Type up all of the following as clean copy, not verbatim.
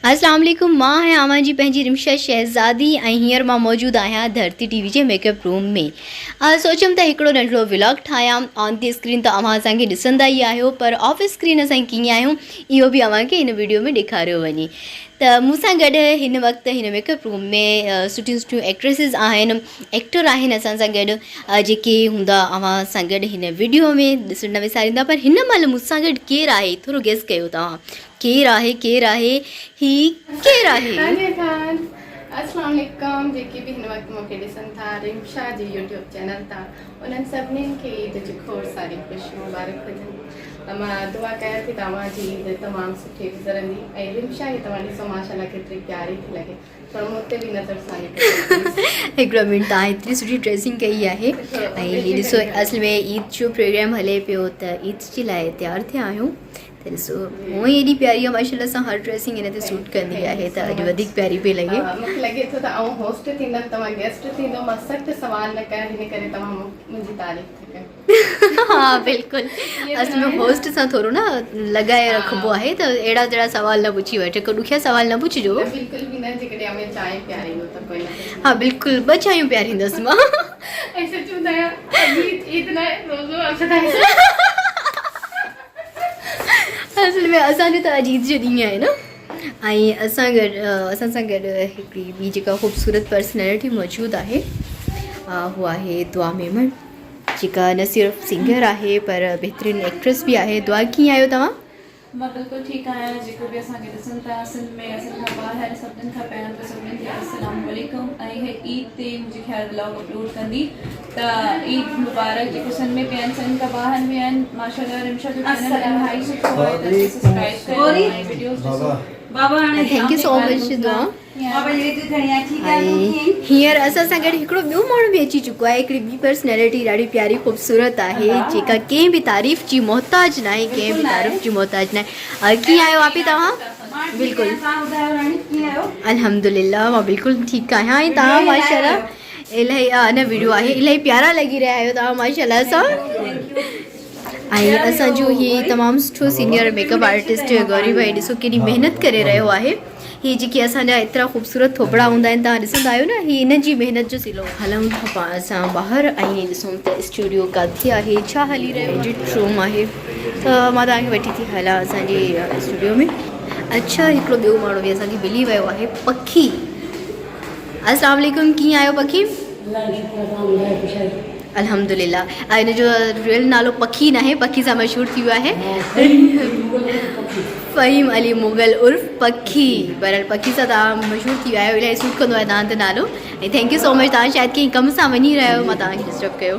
अस्सलाम वालेकुम। मां है आमा जी पंहिंजी रिमशा शहज़ादी ऐं हींअर मां मौजूदु आहियां धरती टीवी जे मेकअप रूम में। सोचियमि त हिकिड़ो नंढिड़ो व्लॉग ठाहियां। ऑन दी स्क्रीन त अव्हां असांखे ॾिसंदा ई आहियो, पर ऑफ स्क्रीन असां कीअं आहियूं इहो बि अव्हांखे हिन वीडियो में ॾेखारियो वञे। त मूंसां गॾु हिन वक़्तु हिन मेकअप रूम में सुठियूं सुठियूं एक्ट्रेसिस आहिनि, एक्टर आहिनि असां सां गॾु, जेके हूंदा अव्हां सां गॾु हिन वीडियो में ॾिसण न विसारींदा। पर हिन महिल मूंसां गॾु केरु आहे, थोरो गेस कयो तव्हां, केरु आहे ही केरु आहे? अस्सलाम वालेकुम। जेके बि हिन वक़्तु मूंखे ॾिसनि था रिमशा जी यूट्यूब चैनल तां, उन्हनि सभिनीनि खे ईद जी खोड़ सारी ख़ुशियूं मुबारक हुजनि। मां दुआ कयां थी तव्हांजी ईद तमामु सुठी गुज़रंदी। ऐं रिमशा खे तव्हां ॾिसो माशाल्लाह केतिरी प्यारी थी लॻे, थोरो मूं ते बि नज़र सां हिकिड़ो मिंट, तव्हां हेतिरी सुठी ड्रेसिंग कई आहे ऐं हीअ ॾिसो असल में ईद जो प्रोग्राम हले पियो त ईद जे लाइ तयारु थिया आहियूं। त ॾिसो हूअं ई एॾी प्यारी आहे माशाल्लाह सां, हर ड्रेसिंग हिन ते सूट कंदी आहे त अॼु वधीक प्यारी पई लॻे। मूंखे लॻे थो त आउं होस्ट थींदमि, तव्हां गेस्ट थींदो, मां सख़्तु सवाल न कयां, हिन करे तव्हां मुंहिंजी तारीफ़ थी कयो। हा बिल्कुलु, असल में होस्ट सां थोरो न लॻाए रखिबो आहे त अहिड़ा जहिड़ा सवाल न पुछी वठे, को ॾुखिया सवाल न पुछिजो। बिल्कुलु बि न, जेकॾहिं में चांहि पियारींदो त कोई न। हाँ बिल्कुलु, 2 चांहियूं पियारींदसि मां। ऐसे चुंदाया ईद न रोज़ो अफ़सदाई। असल में असांजो त अॼु ईद जो ॾींहुं आहे न, ऐं असां सां गॾु हिकिड़ी ॿी जेका ख़ूबसूरत पर्सनैलिटी मौजूदु आहे, उहा आहे दुआ मेमन, जेका न सिर्फ़ु सिंगर आहे पर बहितरीनु एक्ट्रेस बि आहे। दुआ कीअं आहियो तव्हां? मां बिल्कुलु ठीकु आहियां। जेको बि असांखे ॾिसनि था सिंध में, सिंध खां ॿाहिरि, सभिनीनि खां पहिरियों त सभिनीनि खे अस्सलाम वालेकुम। ऐं हे ईद ते मुंहिंजे ख़्यालु व्लॉग अपलोड कंदी त ईद मुबारक। जेको सिंध में बि आहिनि, सिंध खां ॿाहिरि बि आहिनि, माशाल्लाह रिमशा जो चैनल इलाही सुठो आहे, त सब्सक्राइब कयो ऐं वीडियोस ॾिसो। थैंक यू सो मच दुआ। हींअर असां सां गॾु हिकिड़ो ॿियो माण्हू बि अची चुको आहे, हिकिड़ी ॿी पर्सनैलिटी ॾाढी प्यारी ख़ूबसूरत आहे, जेका कंहिं बि तारीफ़ जी मोहताज न आहे, कंहिं बि तारीफ़ जी मोहताज न आहे। कीअं आहियो आपी तव्हां? बिल्कुलु अल्हम्दुलिल्लाह, मां बिल्कुलु ठीकु आहियां। ऐं तव्हां माशाल्लाह इलाही न वीडियो आहे, इलाही प्यारा लॻी रहिया आहियो तव्हां माशाल्लाह सां। ऐं असांजो हीअ तमामु सुठो सीनियर मेकअप आर्टिस्ट गौरी भाई ॾिसो केॾी महिनत करे रहियो आहे। हीअ जेके असांजा एतिरा ख़ूबसूरत थोपड़ा हूंदा आहिनि, तव्हां ॾिसंदा आहियो न, हीअ हिन जी महिनत जो सिलो। हलूं था असां ॿाहिरि ऐं ॾिसूं त स्टूडियो किथे आहे, छा हली रहियो, एडिट रूम आहे, त मां तव्हांखे वठी थी हलां असांजे स्टूडियो में। अच्छा, हिकिड़ो ॿियो माण्हू बि असांखे मिली वियो आहे, पखी। अस्सलाम वालेकुम, कीअं आहियो पखी? अल्हम्दुलिल्लाह। ऐं हिन जो रियल नालो पखी न आहे, पखी सां मशहूरु थी वियो आहे फ़हीम अली मुग़ल उर्फ़ पखी। बहरहाल पखी सां तव्हां मशहूरु थी विया आहियो, इलाही सूट कंदो आहे तव्हां जो नालो। ऐं थैंक यू सो मच, तव्हां शायदि कंहिं कम सां वञी रहिया आहियो, मां तव्हांखे डिस्टर्ब कयो।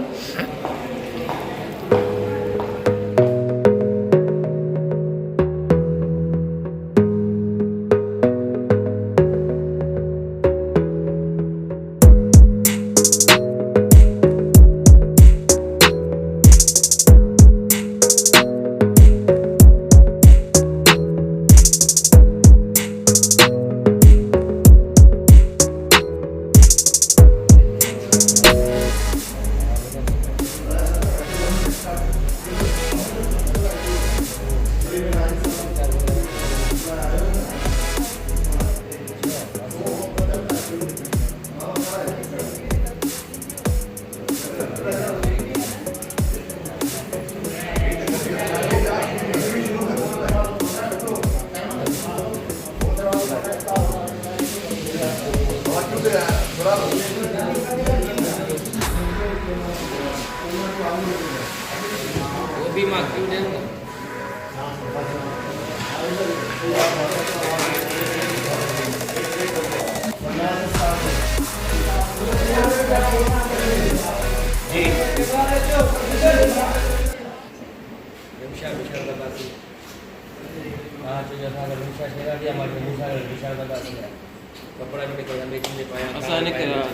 कपड़ा भी निकल मेकिंग में पाया असा ने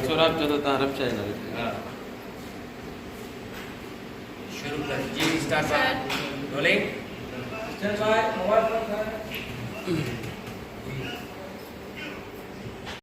चोराब चलो ता रब चाहे ना शुरू कर जी start rolling stand by mobile